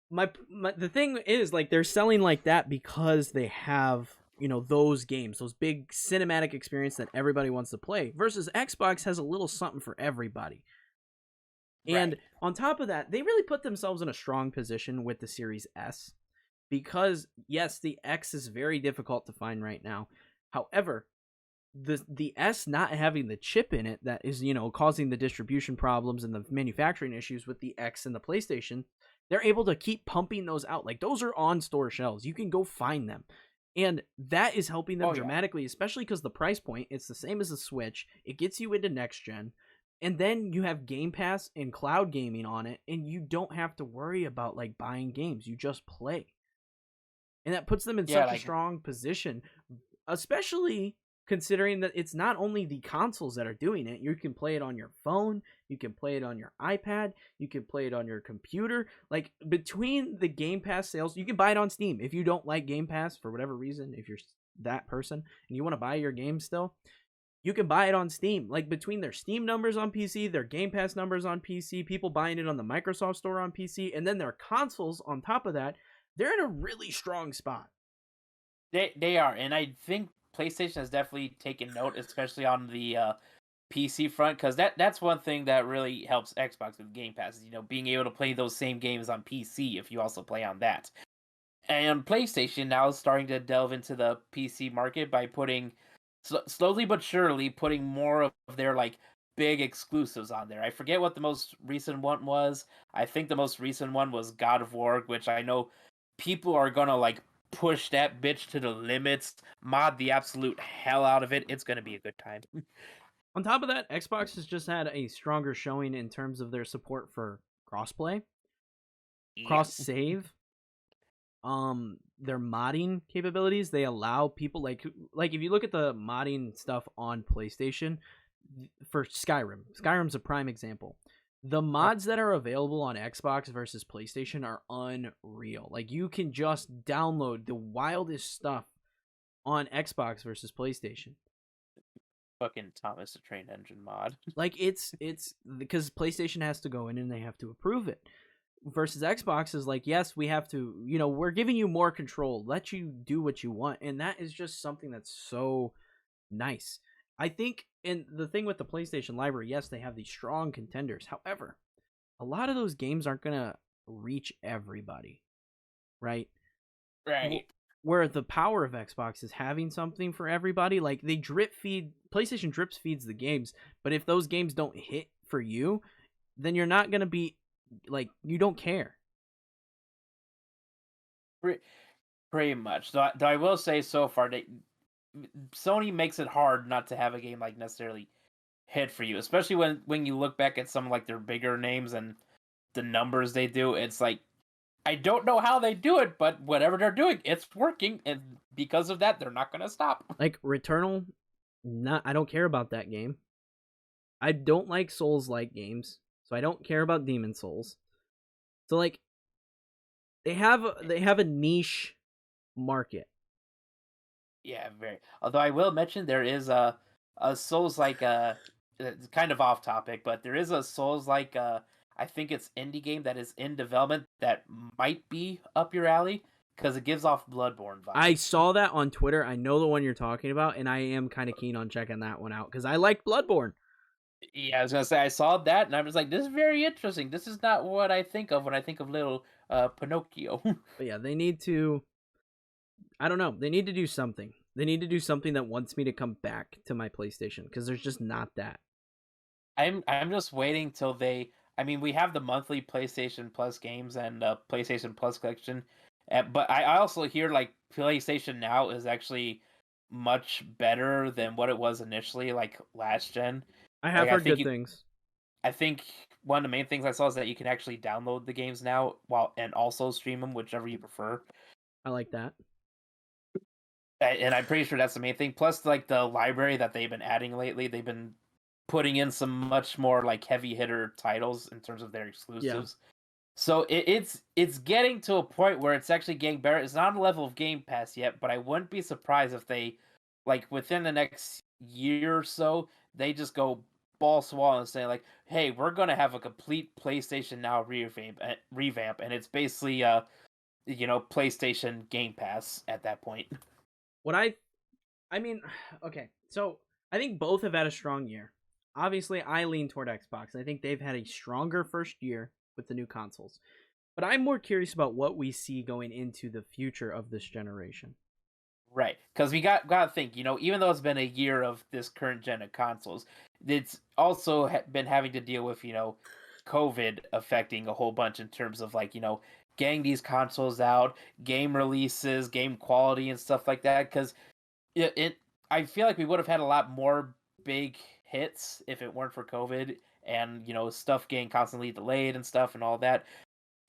my the thing is, like, they're selling like that because they have, you know, those games, those big cinematic experience that everybody wants to play, versus Xbox has a little something for everybody. And Right. on top of that, they really put themselves in a strong position with the Series S, because yes, the X is very difficult to find right now. However, the S not having the chip in it that is, you know, causing the distribution problems and the manufacturing issues with the X and the PlayStation, they're able to keep pumping those out. Like, those are on store shelves. You can go find them. And that is helping them dramatically, especially because the price point, it's the same as the Switch. It gets you into next gen. And then you have Game Pass and cloud gaming on it, and you don't have to worry about like buying games. You just play. And that puts them in such a strong position, especially considering that it's not only the consoles that are doing it. You can play it on your phone, you can play it on your iPad, you can play it on your computer. Like, between the Game Pass sales, you can buy it on Steam. If you don't like Game Pass for whatever reason, if you're that person and you want to buy your game still, you can buy it on Steam. Like, between their Steam numbers on PC, their Game Pass numbers on PC, people buying it on the Microsoft Store on PC, and then their consoles on top of that, they're in a really strong spot. They are, and I think PlayStation has definitely taken note, especially on the PC front, because that's one thing that really helps Xbox with Game Pass, is, you know, being able to play those same games on PC if you also play on that. And PlayStation now is starting to delve into the PC market by putting, slowly but surely, putting more of their like big exclusives on there. I forget what the most recent one was. I think the most recent one was God of War, which I know people are gonna like push that bitch to the limits, mod the absolute hell out of it. It's gonna be a good time. On top of that, Xbox has just had a stronger showing in terms of their support for crossplay, cross save, their modding capabilities. They allow people like if you look at the modding stuff on PlayStation for Skyrim's a prime example. The mods that are available on Xbox versus PlayStation are unreal. Like, you can just download the wildest stuff on Xbox versus PlayStation. Fucking Thomas the Train Engine mod. Like, it's because PlayStation has to go in and they have to approve it. Versus Xbox is like, yes, we have to, you know, we're giving you more control, let you do what you want. And that is just something that's so nice. I think, and the thing with the PlayStation library, yes, they have these strong contenders. However, a lot of those games aren't going to reach everybody, right? Right. Where the power of Xbox is having something for everybody. Like, they drip feed, PlayStation drips feeds the games, but if those games don't hit for you, then you're not going to be, like, you don't care. Pretty much. Though I will say, so far, Sony makes it hard not to have a game like necessarily hit for you, especially when you look back at some like their bigger names and the numbers they do. It's like, I don't know how they do it, but whatever they're doing, it's working, and because of that, they're not gonna stop. Like, Returnal, I don't care about that game. I don't like Souls-like games, so I don't care about Demon Souls. So, like, they have a niche market. Yeah, very. Although I will mention there is a Souls like it's kind of off topic, but there is a Souls like I think it's indie game that is in development that might be up your alley because it gives off Bloodborne vibes. I saw that on Twitter. I know the one you're talking about, and I am kind of keen on checking that one out because I like Bloodborne. Yeah, I was gonna say I saw that and I was like, this is very interesting. This is not what I think of when I think of little Pinocchio. But yeah, they need to. I don't know. They need to do something. They need to do something that wants me to come back to my PlayStation, because there's just not that. I'm just waiting till they. I mean, we have the monthly PlayStation Plus games and PlayStation Plus collection, but I also hear like PlayStation Now is actually much better than what it was initially, like last gen. I have Like, heard good things. I think one of the main things I saw is that you can actually download the games now and also stream them, whichever you prefer. I like that. And I'm pretty sure that's the main thing. Plus, like the library that they've been adding lately, they've been putting in some much more like heavy hitter titles in terms of their Yeah. exclusives. So it's getting to a point where it's actually getting better. It's not on the level of Game Pass yet, but I wouldn't be surprised if they, like within the next year or so, they just go balls to wall and say like, "Hey, we're gonna have a complete PlayStation Now revamp, and it's basically PlayStation Game Pass at that point." What I mean, okay. So, I think both have had a strong year. Obviously, I lean toward Xbox. I think they've had a stronger first year with the new consoles. But I'm more curious about what we see going into the future of this generation. Right, because we got to think, even though it's been a year of this current gen of consoles, it's also been having to deal with COVID affecting a whole bunch in terms of like getting these consoles out, game releases, game quality, and stuff like that. Because it I feel like we would have had a lot more big hits if it weren't for COVID and stuff getting constantly delayed and stuff and all that.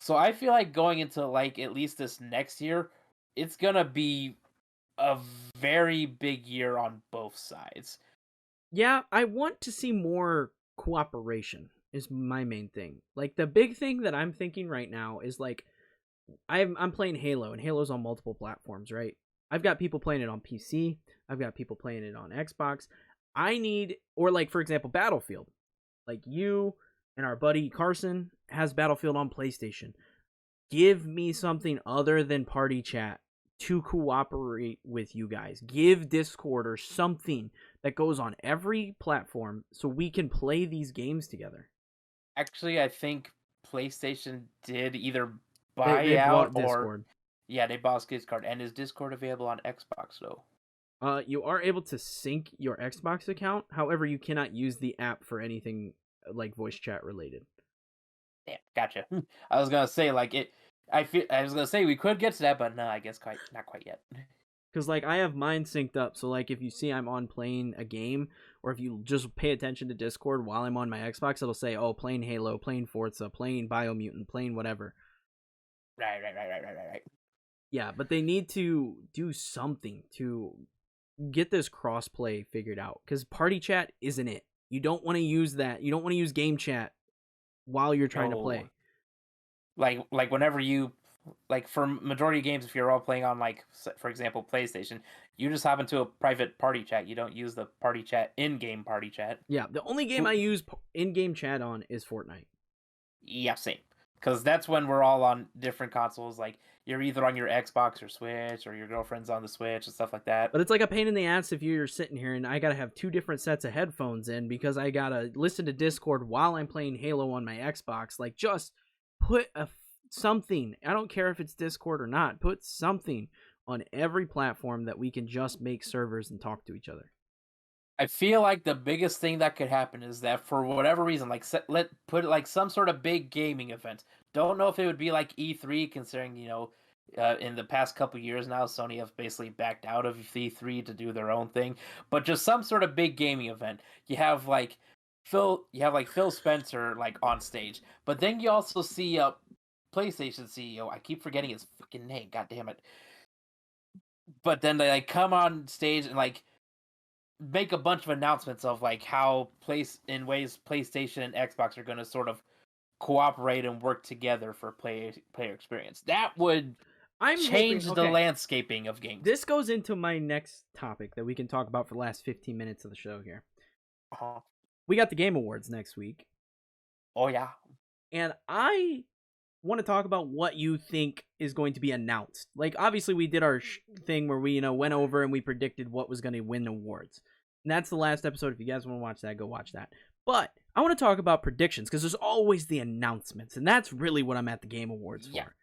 So I feel like going into like at least this next year, it's gonna be a very big year on both sides. Yeah, I want to see more cooperation is my main thing. Like the big thing that I'm thinking right now is like I'm playing Halo and Halo's on multiple platforms, right? I've got people playing it on PC, I've got people playing it on Xbox. I need or like for example Battlefield. Like you and our buddy Carson has Battlefield on PlayStation. Give me something other than party chat to cooperate with you guys. Give Discord or something that goes on every platform so we can play these games together. Actually, I think PlayStation did either They buy out bought or Discord. yeah, they bought Discord. And is Discord available on Xbox though? You are able to sync your Xbox account. However, you cannot use the app for anything like voice chat related. Damn, gotcha. I was gonna say like it. I was gonna say we could get to that, but no, I guess not quite yet. Because like I have mine synced up, so like if you see I'm on playing a game, or if you just pay attention to Discord while I'm on my Xbox, it'll say, "Oh, playing Halo, playing Forza, playing Biomutant, playing whatever." Right. Yeah, but they need to do something to get this crossplay figured out. Because party chat isn't it. You don't want to use that. You don't want to use game chat while you're trying to No, play. like whenever you like for majority of games, if you're all playing on like for example PlayStation, you just hop into a private party chat. You don't use the party chat in-game party chat. Yeah, the only game I use in-game chat on is Fortnite. Yeah, same. Because that's when we're all on different consoles. Like you're either on your Xbox or Switch, or your girlfriend's on the Switch and stuff like that. But it's like a pain in the ass if you're sitting here and I gotta have two different sets of headphones in because I gotta listen to Discord while I'm playing Halo on my Xbox. Like, just put something. I don't care if it's Discord or not. Put something on every platform that we can just make servers and talk to each other. I feel like the biggest thing that could happen is that for whatever reason, like let put it like some sort of big gaming event. Don't know if it would be like E3, considering in the past couple years now, Sony have basically backed out of E3 to do their own thing. But just some sort of big gaming event. You have like Phil Spencer like on stage, but then you also see PlayStation CEO. I keep forgetting his freaking name. God damn it! But then they like come on stage and like make a bunch of announcements of like how PlayStation and Xbox are going to sort of cooperate and work together for player experience. That would change the landscaping of games. This goes into my next topic that we can talk about for the last 15 minutes of the show here. We got the Game Awards next week. Oh yeah. And I want to talk about what you think is going to be announced. Like, obviously we did our thing where we went over and we predicted what was going to win awards, and that's the last episode. If you guys want to watch that, go watch that. But I want to talk about predictions because there's always the announcements, and that's really what I'm at the Game Awards for.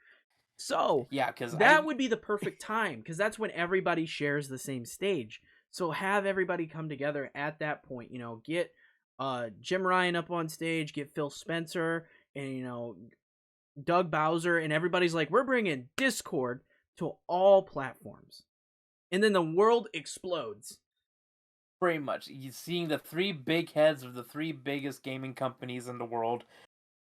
So yeah, because that would be the perfect time, because that's when everybody shares the same stage. So have everybody come together at that point. Get Jim Ryan up on stage, get Phil Spencer, and Doug Bowser, and everybody's like, we're bringing Discord to all platforms. And then the world explodes. Pretty much. You're seeing the three big heads of the three biggest gaming companies in the world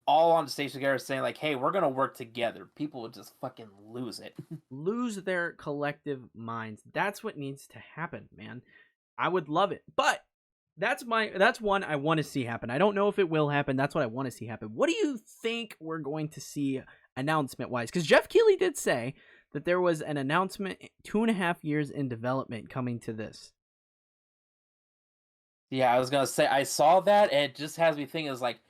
all on the stage together saying like, "Hey, we're gonna work together," people would just fucking lose it. Lose their collective minds. That's what needs to happen, man. I would love it. But that's one I want to see happen. I don't know if it will happen. That's what I want to see happen. What do you think we're going to see announcement wise? Because Jeff Keighley did say that there was an announcement 2.5 years in development coming to this. Yeah, I was gonna say I saw that, and it just has me thinking. Is like,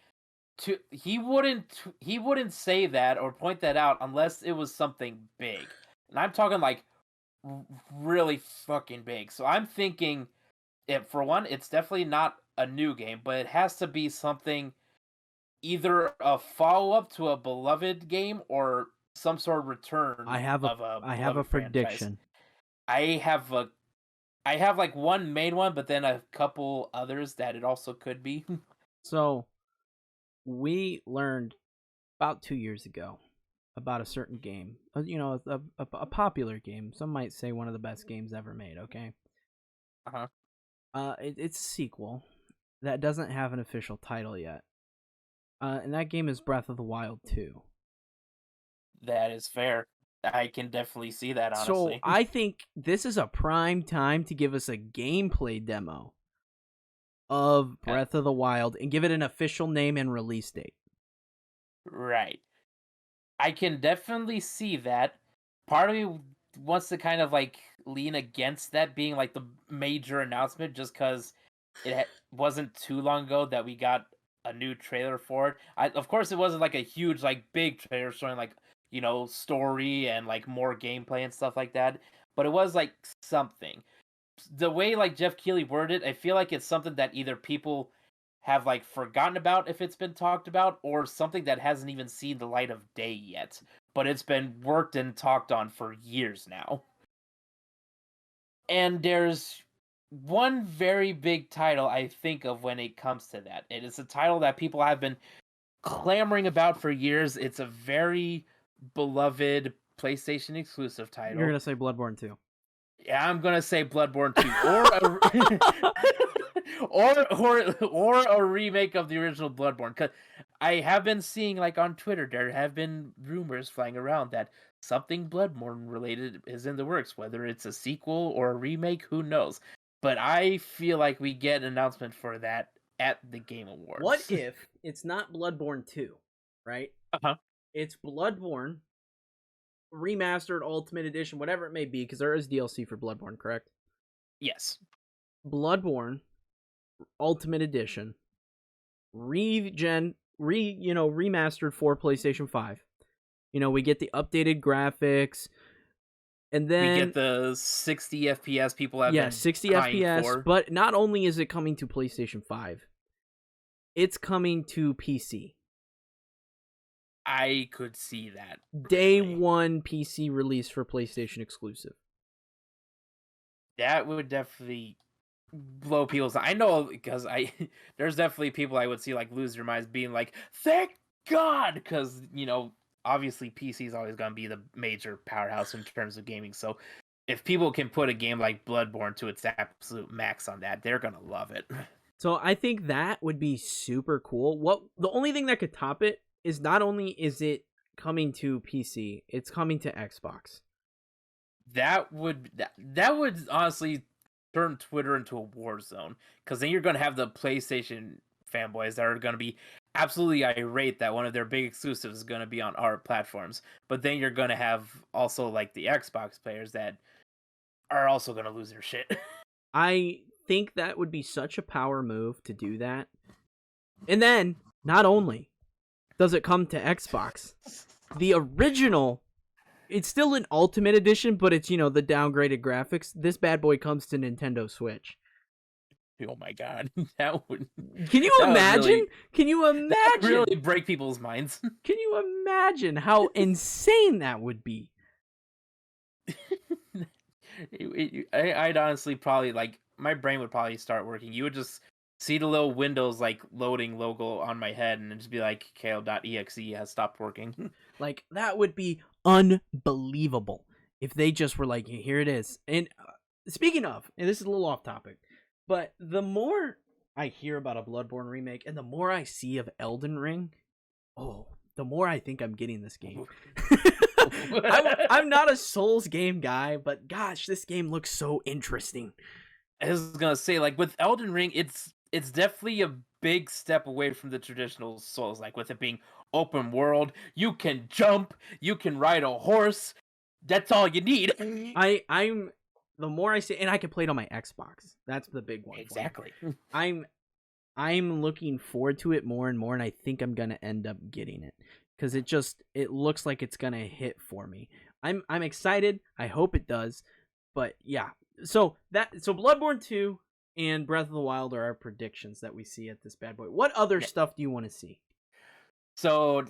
he wouldn't say that or point that out unless it was something big, and I'm talking like really fucking big. So I'm thinking, for one, it's definitely not a new game, but it has to be something, either a follow up to a beloved game or some sort of return I have of a a beloved franchise. prediction. I have like one main one, but then a couple others that it also could be. So we learned about 2 years ago about a certain game. You know, a popular game. Some might say one of the best games ever made. Okay. Uh-huh. It's a sequel that doesn't have an official title yet. And that game is Breath of the Wild 2. That is fair. I can definitely see that, So honestly. I think this is a prime time to give us a gameplay demo of Breath of the Wild and give it an official name and release date. Right. I can definitely see that. Part of me wants to kind of like lean against that being like the major announcement, just because it wasn't too long ago that we got a new trailer for it. Of course, it wasn't like a huge, like big trailer showing like, story and like more gameplay and stuff like that, but it was like something. The way like Jeff Keighley worded it, I feel like it's something that either people have like forgotten about if it's been talked about, or something that hasn't even seen the light of day yet, but it's been worked and talked on for years now. And there's one very big title I think of when it comes to that. It is a title that people have been clamoring about for years. It's a very beloved PlayStation exclusive title. You're gonna say Bloodborne 2. Yeah, I'm gonna say Bloodborne 2, or a remake of the original Bloodborne. Cause I have been seeing like on Twitter there have been rumors flying around that something Bloodborne related is in the works. Whether it's a sequel or a remake, who knows? But I feel like we get an announcement for that at the Game Awards. What if it's not Bloodborne 2, right? Uh-huh. It's Bloodborne remastered Ultimate Edition, whatever it may be, because there is DLC for Bloodborne, correct? Yes. Bloodborne Ultimate Edition, remastered for PlayStation 5. We get the updated graphics, and then we get the 60 FPS people have been 60 crying FPS. for. But not only is it coming to PlayStation 5, it's coming to PC. I could see that. Day one PC release for PlayStation exclusive. That would definitely blow people's. I know, because there's definitely people I would see like lose their minds, being like, "Thank God," because obviously PC is always going to be the major powerhouse in terms of gaming. So if people can put a game like Bloodborne to its absolute max on that, they're going to love it. So I think that would be super cool. The only thing that could top it is not only is it coming to PC, it's coming to Xbox. That would honestly turn Twitter into a war zone, because then you're going to have the PlayStation fanboys that are going to be absolutely irate that one of their big exclusives is going to be on our platforms. But then you're going to have also like the Xbox players that are also going to lose their shit. I think that would be such a power move to do that. And then, not only does it come to Xbox, the original, it's still an Ultimate Edition, but it's, the downgraded graphics. This bad boy comes to Nintendo Switch. Oh my God. That would... Can you imagine? Can you imagine? That would really break people's minds. Can you imagine how insane that would be? I'd honestly probably, like, my brain would probably start working. You would just see the little Windows, like, loading logo on my head and just be like, KO.exe has stopped working. Like, that would be unbelievable if they just were like, here it is. And speaking of, and this is a little off topic, but the more I hear about a Bloodborne remake and the more I see of Elden Ring, Oh, the more I think I'm getting this game. I'm not a Souls game guy, but gosh, this game looks so interesting. I was gonna say, like with Elden Ring, it's definitely a big step away from the traditional Souls, like with it being open world. You can jump, you can ride a horse. That's all you need. I'm the more I say, and I can play it on my Xbox. That's the big one. Exactly. I'm looking forward to it more and more, and I think I'm gonna end up getting it because it looks like it's gonna hit for me. I'm excited. I hope it does, but yeah. So Bloodborne 2 and Breath of the Wild are our predictions that we see at this bad boy. What other stuff do you want to see? So,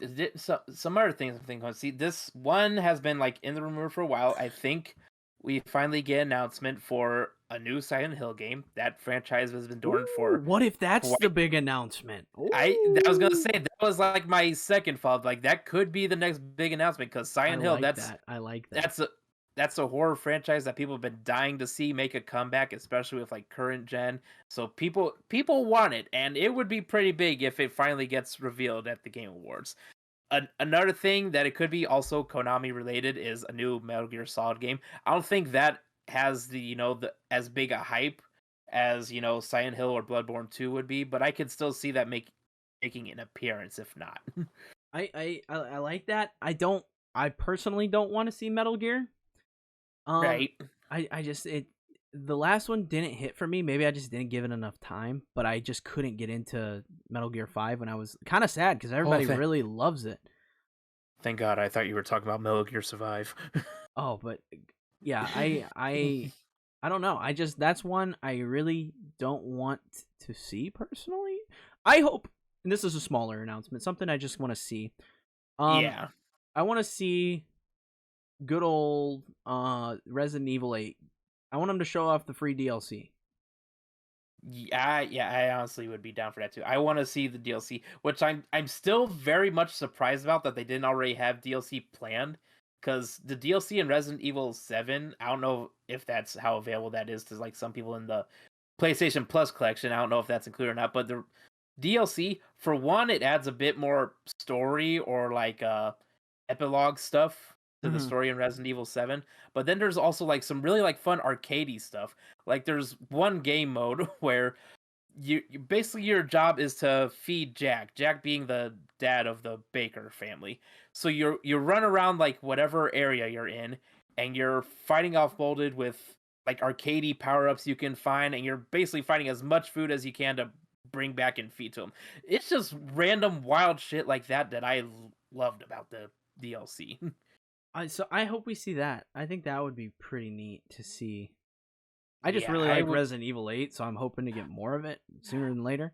some other things I'm thinking. See, this one has been like in the rumor for a while. I think we finally get an announcement for a new Silent Hill game. That franchise has been dormant for. What if that's the big announcement? I was gonna say that was like my second thought. Like that could be the next big announcement because Silent Hill. I like that. That's a horror franchise that people have been dying to see make a comeback, especially with like current gen. So people want it, and it would be pretty big if it finally gets revealed at the Game Awards. Another thing that it could be also Konami related is a new Metal Gear Solid game. I don't think that has the as big a hype as Silent Hill or Bloodborne 2 would be, but I could still see that making an appearance if not. I like that. I personally don't want to see Metal Gear. Right. The last one didn't hit for me. Maybe I just didn't give it enough time, but I just couldn't get into Metal Gear 5 when I was kind of sad because everybody really loves it. Thank God, I thought you were talking about Metal Gear Survive. Oh, but yeah, I don't know. That's one I really don't want to see personally. I hope, and this is a smaller announcement, something I just want to see. Yeah. I want to see good old Resident Evil 8. I want them to show off the free DLC. Yeah, I honestly would be down for that too. I want to see the DLC, which I'm still very much surprised about that they didn't already have DLC planned, because the DLC in Resident Evil 7, I don't know if that's how available that is to like some people in the PlayStation Plus collection. I don't know if that's included or not, but the DLC, for one, it adds a bit more story or like epilogue stuff to the story in Resident Evil 7. But then there's also like some really like fun arcadey stuff. Like there's one game mode where you basically your job is to feed Jack being the dad of the Baker family. So you run around like whatever area you're in, and you're fighting off molded with like arcadey power-ups you can find, and you're basically finding as much food as you can to bring back and feed to them. It's just random wild shit like that I loved about the DLC. So I hope we see that. I think that would be pretty neat to see. I just really like Resident Evil 8, so I'm hoping to get more of it sooner than later.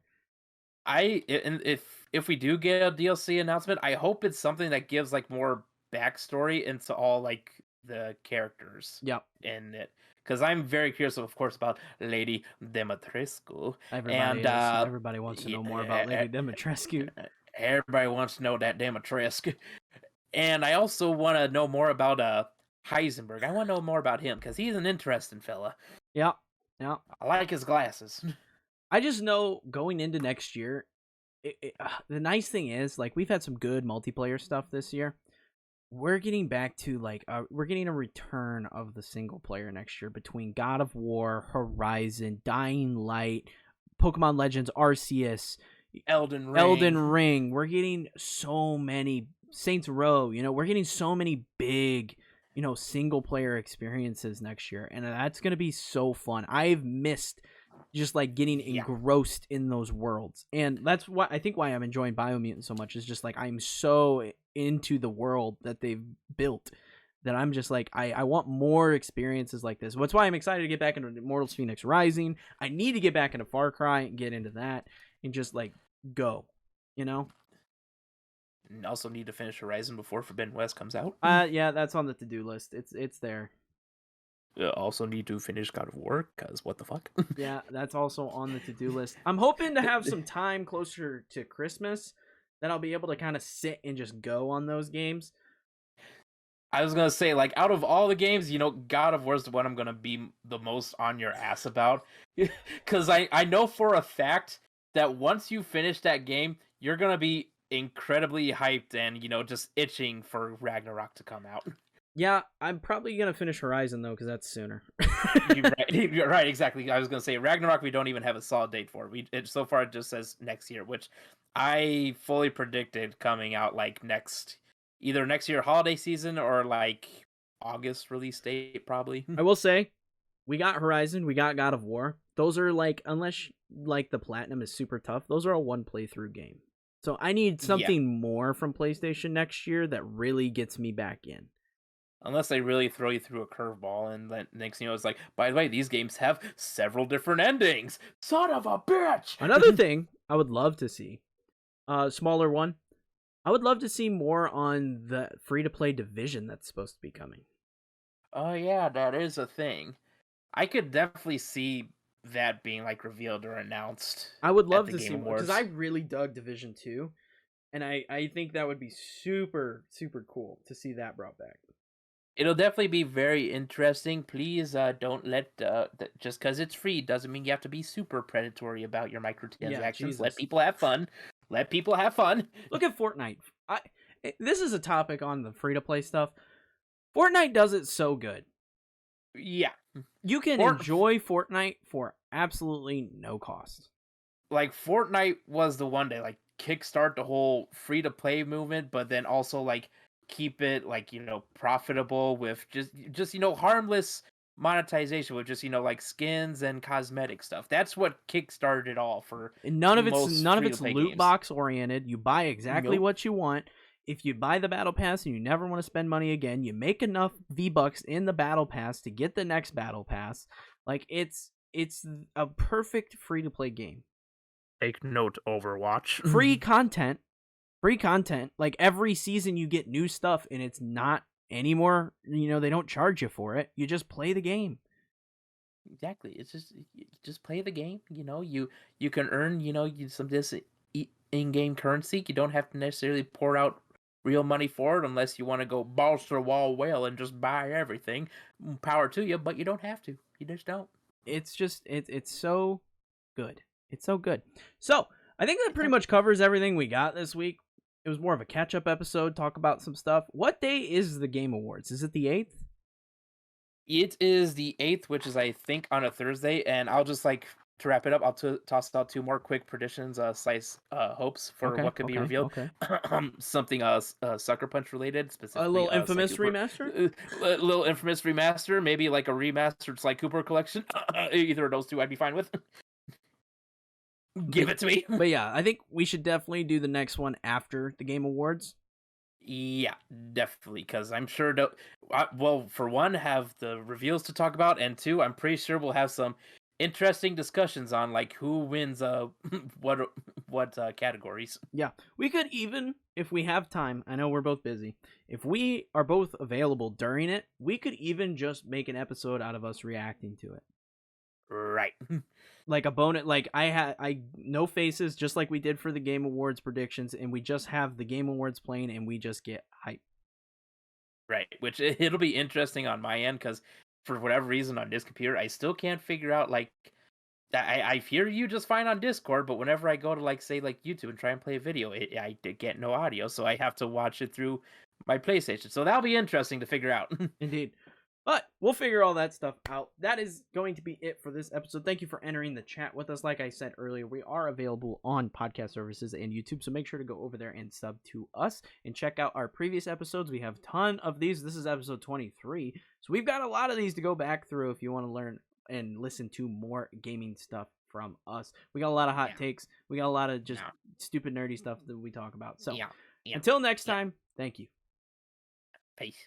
And if we do get a DLC announcement, I hope it's something that gives like more backstory into all like the characters. Yep. In it, because I'm very curious, of course, about Lady Dimitrescu. Everybody wants to know more about Lady Dimitrescu. Everybody wants to know that Dimitrescu. And I also want to know more about Heisenberg. I want to know more about him because he's an interesting fella. Yeah. I like his glasses. I just know going into next year, the nice thing is like we've had some good multiplayer stuff this year. We're getting back to like we're getting a return of the single player next year between God of War, Horizon, Dying Light, Pokemon Legends Arceus, Elden Ring. We're getting so many. Saints Row, we're getting so many big, single player experiences next year, and that's going to be so fun. I've missed just like getting engrossed in those worlds, and that's why I'm enjoying Biomutant so much, is just like I'm so into the world that they've built that I'm just like I want more experiences like this. That's why I'm excited to get back into Immortals Phoenix Rising. I need to get back into Far Cry and get into that and just like go, And also need to finish Horizon before Forbidden West comes out. Yeah, that's on the to-do list. It's there. Also need to finish God of War, because what the fuck? Yeah, that's also on the to-do list. I'm hoping to have some time closer to Christmas that I'll be able to kind of sit and just go on those games. I was gonna say, like, out of all the games, God of War is the one I'm gonna be the most on your ass about. Because I know for a fact that once you finish that game, you're gonna be incredibly hyped and just itching for Ragnarok to come out. Yeah, I'm probably gonna finish Horizon though, because that's sooner. You're right, exactly. I was gonna say Ragnarok. We don't even have a solid date for. So far it just says next year, which I fully predicted coming out like either next year holiday season or like August release date, probably. I will say, we got Horizon, we got God of War. Those are like, unless like the platinum is super tough, those are a one playthrough game. So I need something more from PlayStation next year that really gets me back in. Unless they really throw you through a curveball, and then next thing you know, it's like, by the way, these games have several different endings. Son of a bitch! Another thing I would love to see, smaller one, I would love to see more on the free-to-play Division that's supposed to be coming. Oh yeah, that is a thing. I could definitely see that being like revealed or announced. I would love at to the see Game more, because Awards. I really dug Division 2, and I think that would be super, super cool to see that brought back. It'll definitely be very interesting. Please don't let just because it's free doesn't mean you have to be super predatory about your microtransactions. Let people have fun. Let people have fun. Look at Fortnite. This is a topic on the free-to-play stuff. Fortnite does it so good. Yeah. You can enjoy Fortnite for absolutely no cost. Like, Fortnite was the one to like kickstart the whole free-to-play movement, but then also like keep it like profitable with just harmless monetization with just like skins and cosmetic stuff. That's what kickstarted it all for. And none of it's free-to-play loot games. box oriented. You buy exactly Nope. what you want. If you buy the battle pass and you never want to spend money again, you make enough V-Bucks in the battle pass to get the next battle pass. Like, it's a perfect free-to-play game. Take note, Overwatch. Free content. Like, every season you get new stuff, and it's not anymore. They don't charge you for it. You just play the game. Exactly. It's just play the game. You can earn some of this in-game currency. You don't have to necessarily pour out real money for it unless you want to go balls to the wall whale and just buy everything. Power to you, but you don't have to. You just don't. It's just it's so good. It's so good. So I think that pretty much covers everything we got this week. It was more of a catch-up episode, talk about some stuff. What day is the Game Awards? Is it the 8th? It is the 8th, which is, I think, on a Thursday, and I'll just, to wrap it up, I'll toss out two more quick predictions, hopes for what could be revealed. Okay. Something, Sucker Punch related, specifically. A little Infamous remaster? A little Infamous remaster, maybe like a remastered Sly Cooper collection. Either of those two I'd be fine with. Give it to me. But yeah, I think we should definitely do the next one after the Game Awards. Yeah, definitely, because I'm sure well, for one, have the reveals to talk about, and two, I'm pretty sure we'll have some interesting discussions on like who wins what categories. Yeah, we could even, if we have time, I know we're both busy, if we are both available during it, we could even just make an episode out of us reacting to it. Right. Like a bonus, like I no faces, just like we did for the Game Awards predictions, and we just have the Game Awards playing and we just get hype. Right, which it'll be interesting on my end, because for whatever reason on this computer, I still can't figure out, like, I hear you just fine on Discord, but whenever I go to, like, say, like, YouTube and try and play a video, I get no audio, so I have to watch it through my PlayStation. So that'll be interesting to figure out. Indeed. But we'll figure all that stuff out. That is going to be it for this episode. Thank you for entering the chat with us. Like I said earlier, we are available on podcast services and YouTube, so make sure to go over there and sub to us and check out our previous episodes. We have a ton of these. This is episode 23, so we've got a lot of these to go back through if you want to learn and listen to more gaming stuff from us. We got a lot of hot takes. We got a lot of just stupid nerdy stuff that we talk about. So until next time, thank you. Peace.